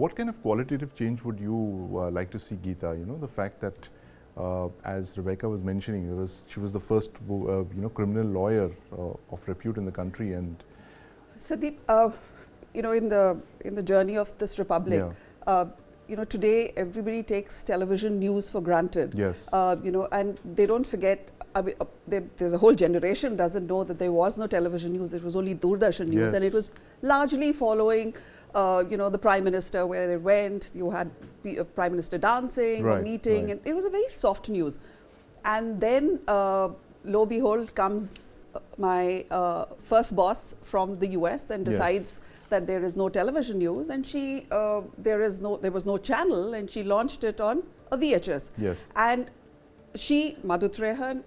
what kind of qualitative change would you like to see, Geeta? You know, the fact that, as Rebecca was mentioning, she was the first, criminal lawyer of repute in the country, and Sandeep, in the journey of this republic, today everybody takes television news for granted. Yes. And they don't forget. There's a whole generation doesn't know that there was no television news. It was only Doordarshan news, and it was largely following, the Prime Minister where they went. You had Prime Minister dancing or meeting, and it was a very soft news. And then, lo behold, comes my first boss from the US and decides that there is no television news, and there was no channel, and she launched it on a VHS. Yes. And Madhu Trehan,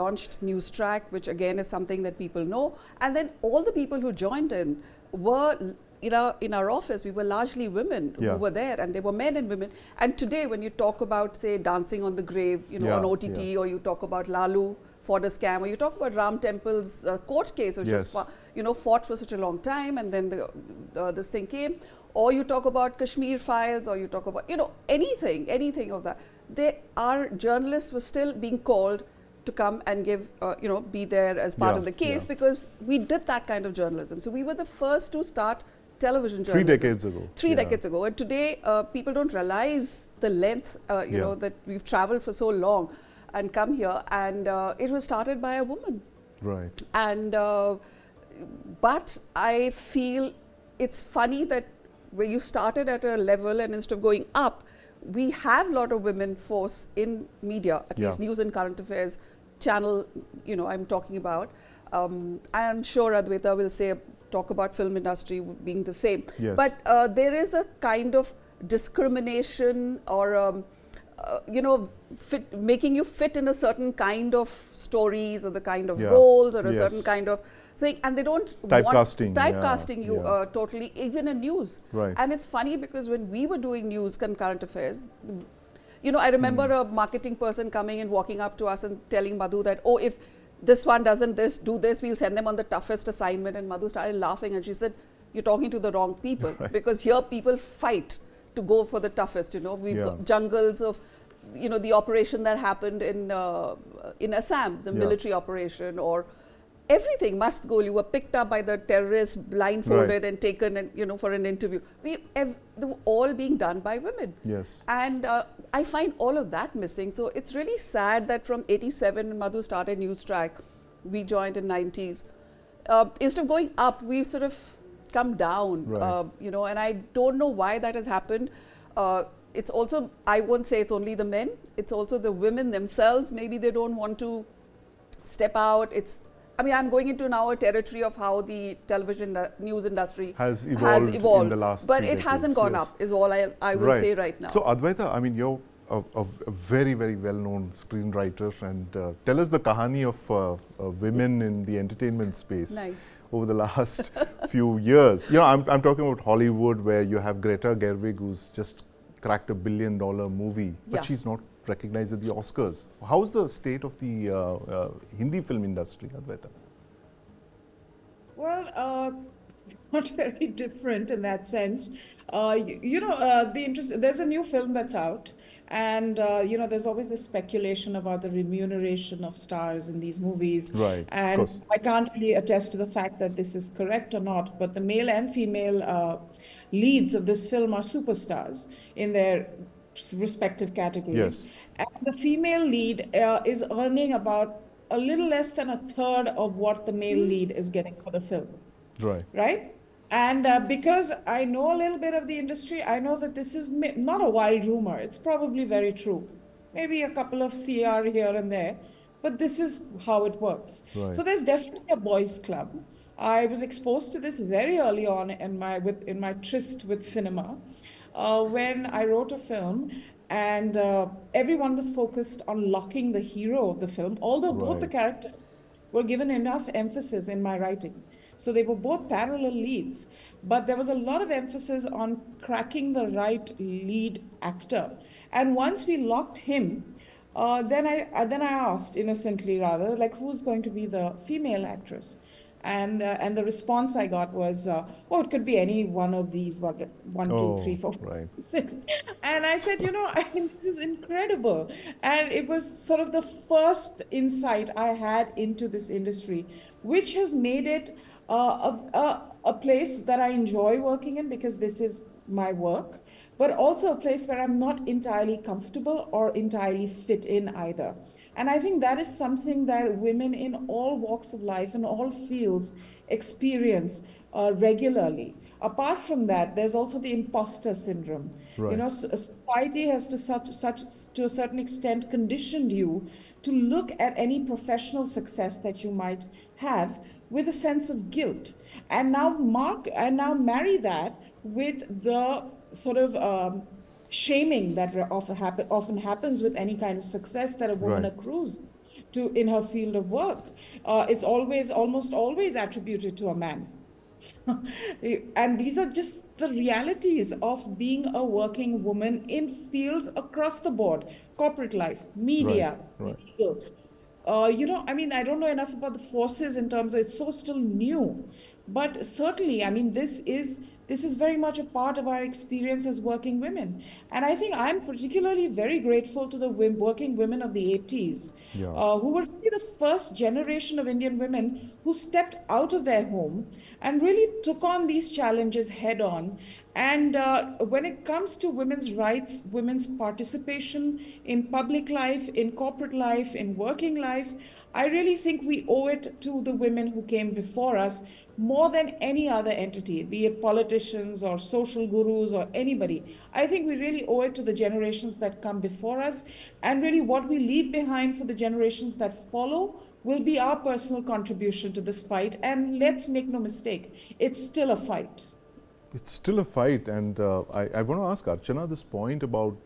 launched News Track, which again is something that people know. And then all the people who joined in were, in our office, we were largely women who were there, and they were men and women. And today, when you talk about, say, Dancing on the Grave, on OTT, or you talk about Lalu for the scam, or you talk about Ram Temple's court case, which was, fought for such a long time, and then this thing came, or you talk about Kashmir Files, or you talk about, anything of that. Our journalists were still being called to come and give, be there as part of the case, because we did that kind of journalism. So we were the first to start television journalism. 3 decades ago. And today, people don't realize the length, that we've traveled for so long and come here. And it was started by a woman. Right. And, but I feel it's funny that where you started at a level and instead of going up, we have a lot of women force in media, at least news and current affairs channel, I'm talking about. I am sure Adwaita will talk about film industry being the same. Yes. But there is a kind of discrimination or, making you fit in a certain kind of stories or the kind of roles or a certain kind of thing, and they don't typecasting you totally, even in news. Right. And it's funny because when we were doing news and current affairs, I remember a marketing person coming and walking up to us and telling Madhu that, if this one doesn't do this, we'll send them on the toughest assignment. And Madhu started laughing and she said, you're talking to the wrong people, because here people fight to go for the toughest. We've got jungles of, the operation that happened in Assam, the military operation, or everything must go. You were picked up by the terrorists, blindfolded and taken, and for an interview. They were all being done by women. Yes. And I find all of that missing. So it's really sad that from 87, when Madhu started News Track, we joined in 90s. Instead of going up, we've sort of come down. And I don't know why that has happened. It's also, I won't say it's only the men. It's also the women themselves. Maybe they don't want to step out. I'm going into now a territory of how the television news industry has evolved in the last but it hasn't gone up, is all I will say right now. So Adwaita, you're a very, very well-known screenwriter, and tell us the kahani of women in the entertainment space over the last few years. I'm talking about Hollywood, where you have Greta Gerwig, who's just cracked $1 billion movie, but she's not recognized at the Oscars. How's the state of the Hindi film industry, Adwaita? Well, it's not very different in that sense. There's a new film that's out, and there's always this speculation about the remuneration of stars in these movies. Right. And I can't really attest to the fact that this is correct or not, but the male and female leads of this film are superstars in their respective categories. Yes. And the female lead is earning about a little less than a third of what the male lead is getting for the film. Right? And because I know a little bit of the industry, I know that this is not a wild rumor. It's probably very true. Maybe a couple of CR here and there, but this is how it works. So there's definitely a boys' club. I was exposed to this very early on in my tryst with cinema, when I wrote a film, and everyone was focused on locking the hero of the film, although both the characters were given enough emphasis in my writing. So they were both parallel leads, but there was a lot of emphasis on cracking the right lead actor. And once we locked him, then I asked, innocently rather, like, who's going to be the female actress? And the response I got was, oh, it could be any one of these, one, two, three, four, right. 6. And I said, I mean, this is incredible. And it was sort of the first insight I had into this industry, which has made it a place that I enjoy working in because this is my work, but also a place where I'm not entirely comfortable or entirely fit in either. And I think that is something that women in all walks of life, in all fields, experience regularly. Apart from that, there's also the imposter syndrome. Right. Society has to a certain extent conditioned you to look at any professional success that you might have with a sense of guilt, and now marry that with the sort of shaming that often happens with any kind of success that a woman accrues to in her field of work. It's almost always attributed to a man. And these are just the realities of being a working woman in fields across the board: corporate life, media, legal. I mean, I don't know enough about the forces in terms of it's so still new, but certainly, I mean, this is very much a part of our experience as working women. And I think I'm particularly very grateful to the working women of the 80s, who were really the first generation of Indian women who stepped out of their home and really took on these challenges head on. And when it comes to women's rights, women's participation in public life, in corporate life, in working life, I really think we owe it to the women who came before us more than any other entity, be it politicians or social gurus or anybody. I think we really owe it to the generations that come before us, and really what we leave behind for the generations that follow will be our personal contribution to this fight. And let's make no mistake, it's still a fight. It's still a fight, and I want to ask Archana this point about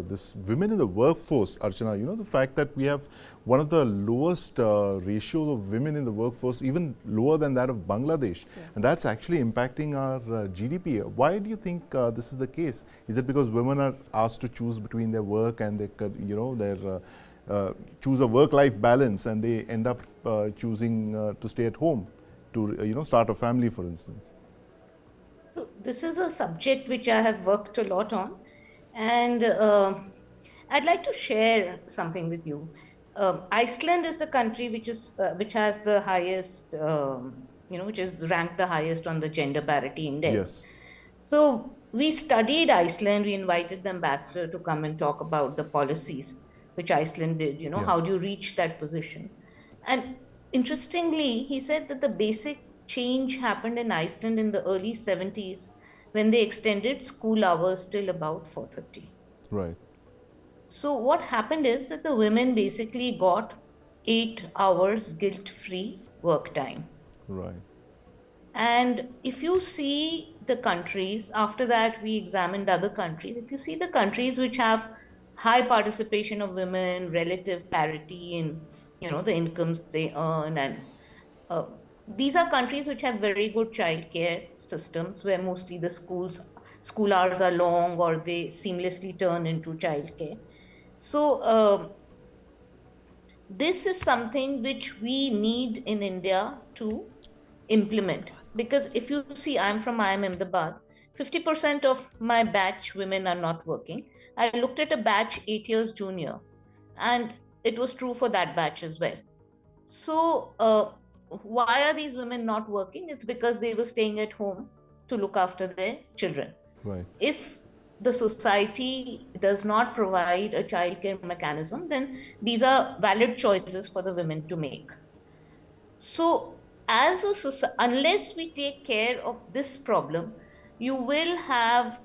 this women in the workforce. Archana, the fact that we have one of the lowest ratios of women in the workforce, even lower than that of Bangladesh, and that's actually impacting our GDP. Why do you think this is the case? Is it because women are asked to choose between their work and their choose a work-life balance, and they end up choosing to stay at home to start a family, for instance? So this is a subject which I have worked a lot on, and I'd like to share something with you. Iceland is the country which has the highest, which is ranked the highest on the gender parity index. Yes. So we studied Iceland. We invited the ambassador to come and talk about the policies which Iceland did. How do you reach that position? And interestingly, he said that the basic change happened in Iceland in the early 70s when they extended school hours till about 4:30. Right. So what happened is that the women basically got 8 hours guilt-free work time. Right. And if you see the countries, after that we examined other countries, if you see the countries which have high participation of women, relative parity in, the incomes they earn, and these are countries which have very good childcare systems where mostly the school hours are long or they seamlessly turn into childcare. So this is something which we need in India to implement, because if you see, I'm from IIM Ahmedabad, 50% of my batch women are not working. I looked at a batch 8 years junior, and it was true for that batch as well. So why are these women not working? It's because they were staying at home to look after their children. Right. If the society does not provide a childcare mechanism, then these are valid choices for the women to make. So as a society, unless we take care of this problem, you will have,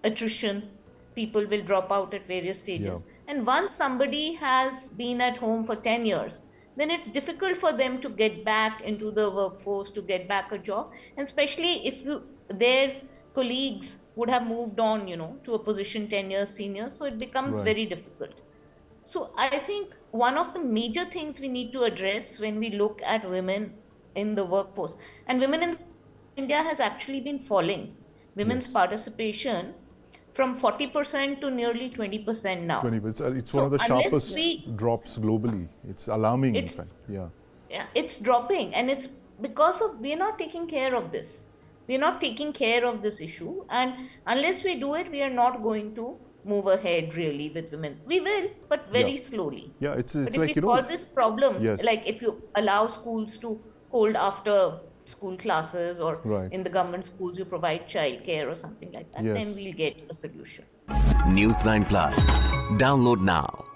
attrition. People will drop out at various stages. And once somebody has been at home for 10 years, then it's difficult for them to get back into the workforce, to get back a job. And especially if their colleagues would have moved on, to a position 10 years senior. So it becomes very difficult. So I think one of the major things we need to address when we look at women in the workforce, and women in India has actually been falling. Women's participation from 40% to nearly 20% now. 20%. It's one of the sharpest drops globally. It's alarming, in fact. Yeah, it's dropping, and it's because of we're not taking care of this. We're not taking care of this issue, and unless we do it, we are not going to move ahead really with women. We will, but very slowly. Yeah, it's but if like, we solve this problem, yes. like if you allow schools to hold after school classes, or in the government schools you provide childcare or something like that, then we'll get a solution. News9 Plus. Download now.